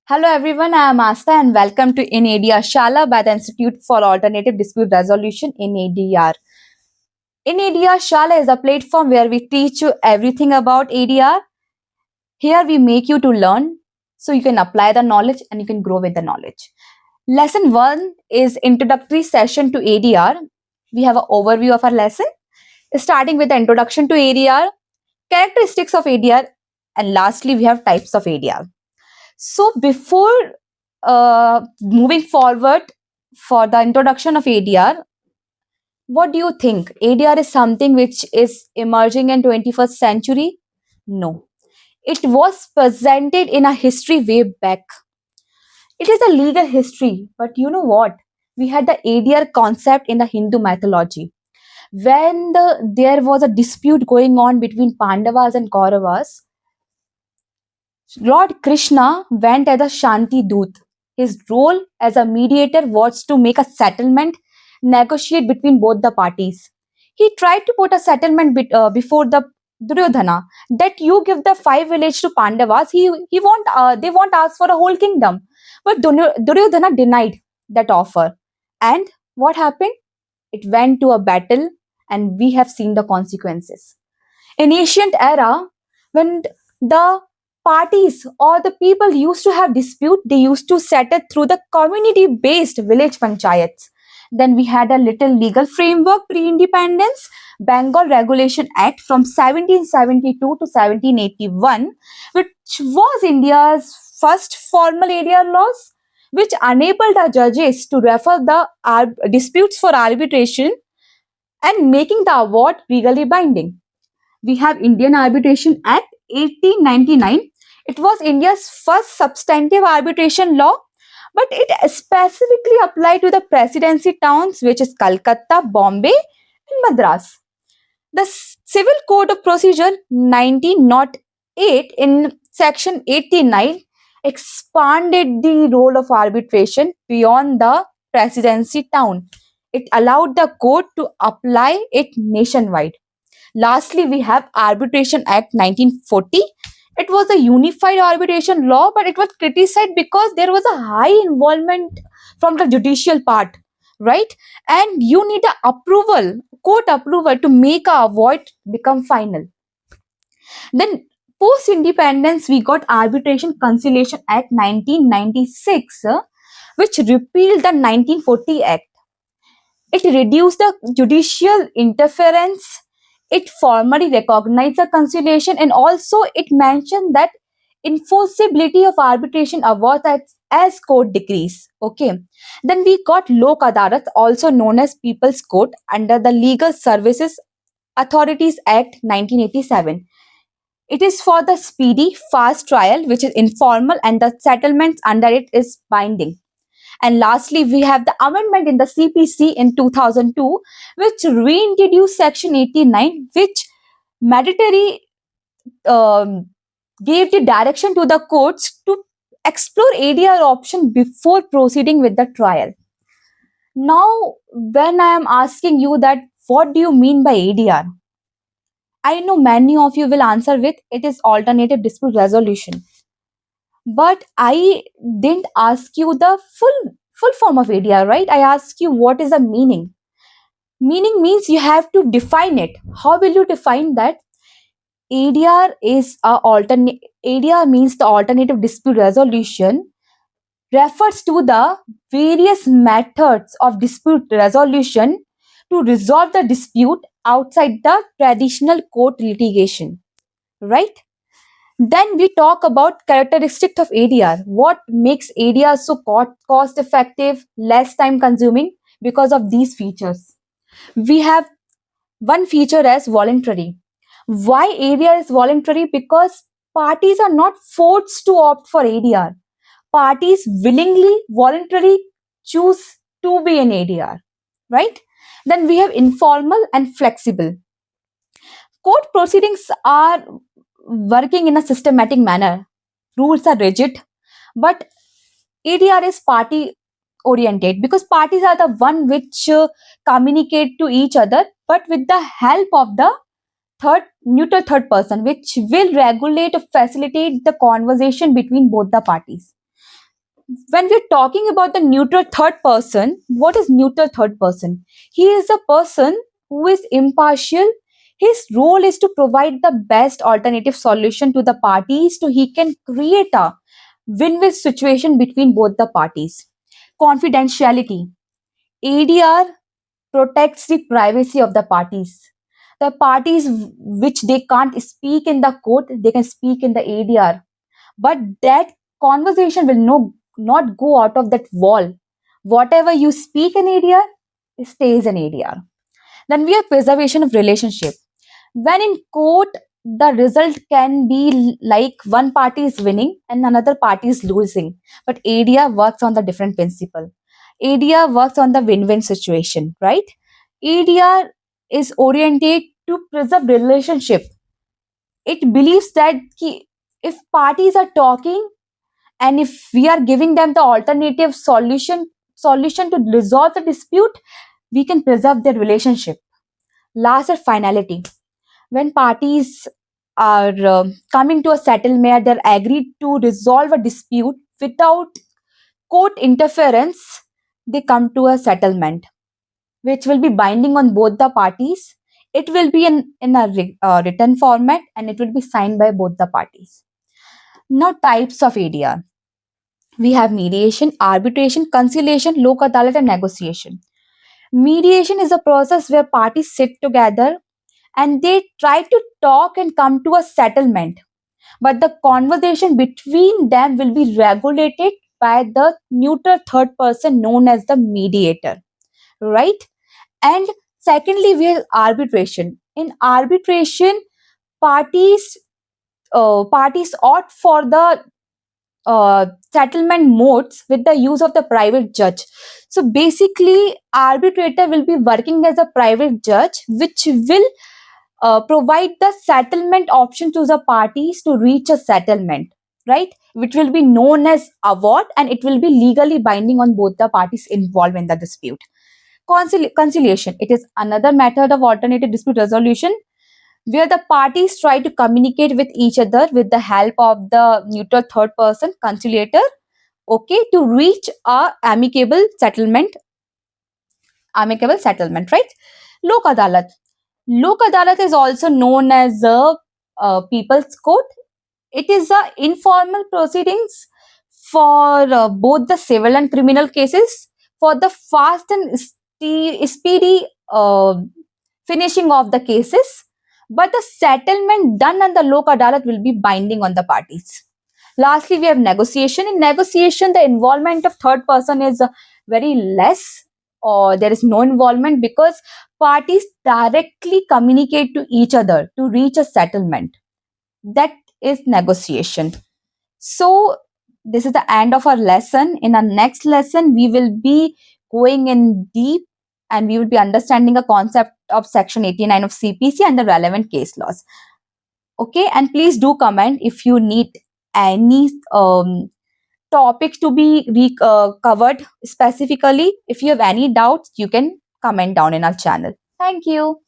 Hello everyone, I am Asta and welcome to In ADR Shala by the Institute for Alternative Dispute Resolution in ADR. In ADR Shala is a platform where we teach you everything about ADR. Here we make you to learn so you can apply the knowledge and you can grow with the knowledge. Lesson 1 is introductory session to ADR. We have an overview of our lesson starting with the introduction to ADR, characteristics of ADR, and lastly we have types of ADR. So before moving forward for the introduction of ADR, what do you think? ADR is something which is emerging in 21st century? No. It was presented in a history way back. It is a legal history, but you know what? We had the ADR concept in the Hindu mythology. When there was a dispute going on between Pandavas and Kauravas, Lord Krishna went as a Shanti Doot. His role as a mediator was to make a settlement, negotiate between both the parties. He tried to put a settlement before the Duryodhana that you give the five villages to Pandavas. They won't ask for a whole kingdom. But Duryodhana denied that offer. And what happened? It went to a battle, and we have seen the consequences. In ancient era, when the parties or the people used to have dispute, they used to settle through the community based village panchayats. Then we had a little legal framework pre-independence, Bengal Regulation Act from 1772 to 1781, which was India's first formal area laws, which enabled the judges to refer the disputes for arbitration and making the award legally binding. We have Indian Arbitration Act 1899. It was India's first substantive arbitration law, but it specifically applied to the presidency towns, which is Calcutta, Bombay, and Madras. The Civil Code of Procedure 1908 in section 89 expanded the role of arbitration beyond the presidency town. It allowed the court to apply it nationwide. Lastly, we have Arbitration Act 1940. It was a unified arbitration law, but it was criticized because there was a high involvement from the judicial part, right? And you need a approval, court approval to make a award become final. Then post independence, we got Arbitration Conciliation Act 1996, which repealed the 1940 Act. It reduced the judicial interference. It formally recognized the conciliation, and also it mentioned that enforceability of arbitration awards as court decrees. Okay. Then we got Lok Adalat, also known as People's Court, under the Legal Services Authorities Act 1987. It is for the speedy, fast trial, which is informal, and the settlements under it is binding. And lastly, we have the amendment in the CPC in 2002, which reintroduced Section 89, which mandatory gave the direction to the courts to explore ADR option before proceeding with the trial. Now, when I am asking you that, what do you mean by ADR? I know many of you will answer with it is alternative dispute resolution. But I didn't ask you the full form of ADR, right? I asked you what is the meaning. Meaning means you have to define it. How will you define that? ADR is a alternate. ADR means the alternative dispute resolution refers to the various methods of dispute resolution to resolve the dispute outside the traditional court litigation, right? Then we talk about characteristics of ADR. What makes ADR so cost effective, less time consuming? Because of these features. We have one feature as voluntary. Why ADR is voluntary? Because parties are not forced to opt for ADR. Parties willingly, voluntarily choose to be in ADR, right? Then we have informal and flexible. Court proceedings are working in a systematic manner. Rules are rigid, but ADR is party oriented because parties are the one which communicate to each other, but with the help of the neutral third person, which will regulate or facilitate the conversation between both the parties. When we're talking about the neutral third person, what is neutral third person? He is a person who is impartial. His role is to provide the best alternative solution to the parties so he can create a win-win situation between both the parties. Confidentiality. ADR protects the privacy of the parties. The parties which they can't speak in the court, they can speak in the ADR, but that conversation will not go out of that wall. Whatever you speak in ADR stays in ADR. Then we have preservation of relationship. When in court, the result can be like one party is winning and another party is losing, but ADR works on the different principle. ADR works on the win-win situation, right? ADR is oriented to preserve relationship. It believes that if parties are talking and if we are giving them the alternative solution to resolve the dispute, we can preserve their relationship. Last is finality. When parties are coming to a settlement, they're agreed to resolve a dispute without court interference, they come to a settlement which will be binding on both the parties. It will be in a written format and it will be signed by both the parties. Now, types of ADR. We have mediation, arbitration, conciliation, lok adalat, and negotiation. Mediation is a process where parties sit together and they try to talk and come to a settlement. But the conversation between them will be regulated by the neutral third person known as the mediator, right? And secondly, we have arbitration. In arbitration, parties parties opt for the settlement modes with the use of the private judge. So basically, arbitrator will be working as a private judge, which will provide the settlement option to the parties to reach a settlement, right? Which will be known as award and it will be legally binding on both the parties involved in the dispute. Conciliation. It is another method of alternative dispute resolution where the parties try to communicate with each other with the help of the neutral third person conciliator, okay, to reach a amicable settlement, right? Lok adalat. Lok adalat is also known as a people's court. It is a informal proceedings for both the civil and criminal cases for the fast and speedy finishing of the cases. But the settlement done on the lok adalat will be binding on the parties. Lastly, we have negotiation. In negotiation, the involvement of third person is very less, or there is no involvement because parties directly communicate to each other to reach a settlement. That is negotiation. So, this is the end of our lesson. In our next lesson, we will be going in deep and we will be understanding a concept of Section 89 of CPC and the relevant case laws. Okay, and please do comment if you need any topics to be covered specifically. If you have any doubts, you can comment down in our channel. Thank you.